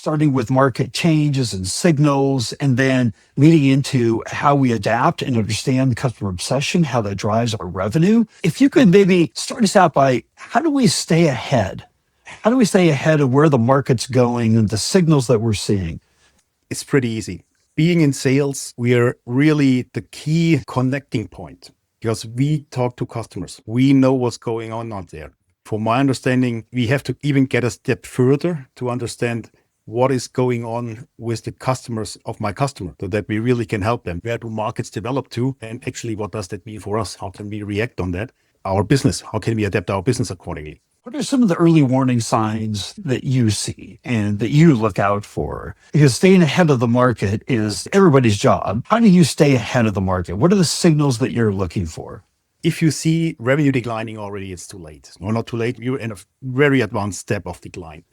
starting with market changes and signals, and then leading into how we adapt and understand the customer obsession, how that drives our revenue. If you could maybe start us out by how do we stay ahead? How do we stay ahead of where the market's going and the signals that we're seeing? It's pretty easy. Being in sales, we are really the key connecting point because we talk to customers. We know what's going on out there. From my understanding, we have to even get a step further to understand what is going on with the customers of my customer so that we really can help them. Where do markets develop to? And actually, what does that mean for us? How can we react on that? Our business, how can we adapt our business accordingly? What are some of the early warning signs that you see and that you look out for? Because staying ahead of the market is everybody's job. How do you stay ahead of the market? What are the signals that you're looking for? If you see revenue declining already, it's too late. No, not too late. You're in a very advanced step of decline.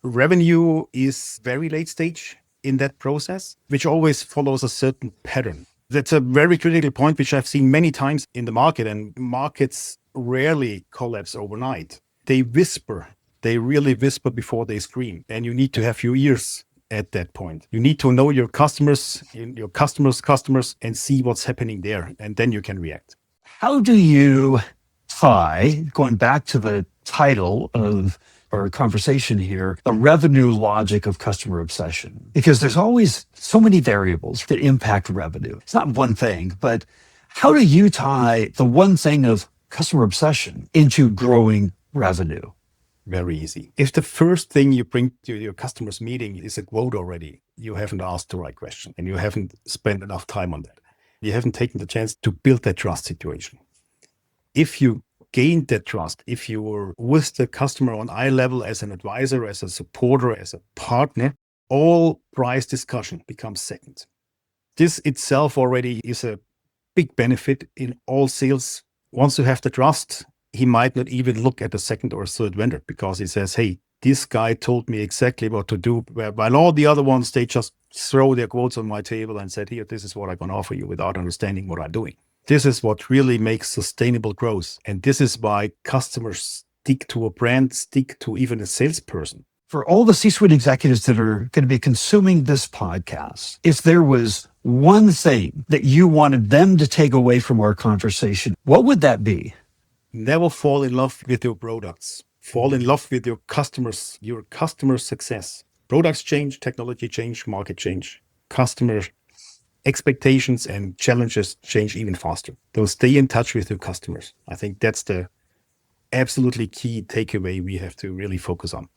Revenue is very late stage in that process, which always follows a certain pattern. That's a very critical point, which I've seen many times in the market, and markets rarely collapse overnight. They whisper. They really whisper before they scream. And you need to have your ears at that point. You need to know your customers, customers, and see what's happening there. And then you can react. How do you tie, going back to the title of our conversation here, the revenue logic of customer obsession? Because there's always so many variables that impact revenue. It's not one thing, but how do you tie the one thing of customer obsession into growing revenue? Very easy. If the first thing you bring to your customer's meeting is a quote already, you haven't asked the right question and you haven't spent enough time on that. You haven't taken the chance to build that trust situation. If you gain that trust, if you were with the customer on eye level as an advisor, as a supporter, as a partner, all price discussion becomes second. This itself already is a big benefit in all sales. Once you have the trust, he might not even look at the second or third vendor because he says, hey, this guy told me exactly what to do. While all the other ones, they just throw their quotes on my table and said, here, this is what I can offer you without understanding what I'm doing. This is what really makes sustainable growth. And this is why customers stick to a brand, stick to even a salesperson. For all the C-suite executives that are going to be consuming this podcast, if there was one thing that you wanted them to take away from our conversation, what would that be? Never fall in love with your products. Fall in love with your customer success. Products change, technology change, market change. Customer expectations and challenges change even faster. So stay in touch with your customers. I think that's the absolutely key takeaway we have to really focus on.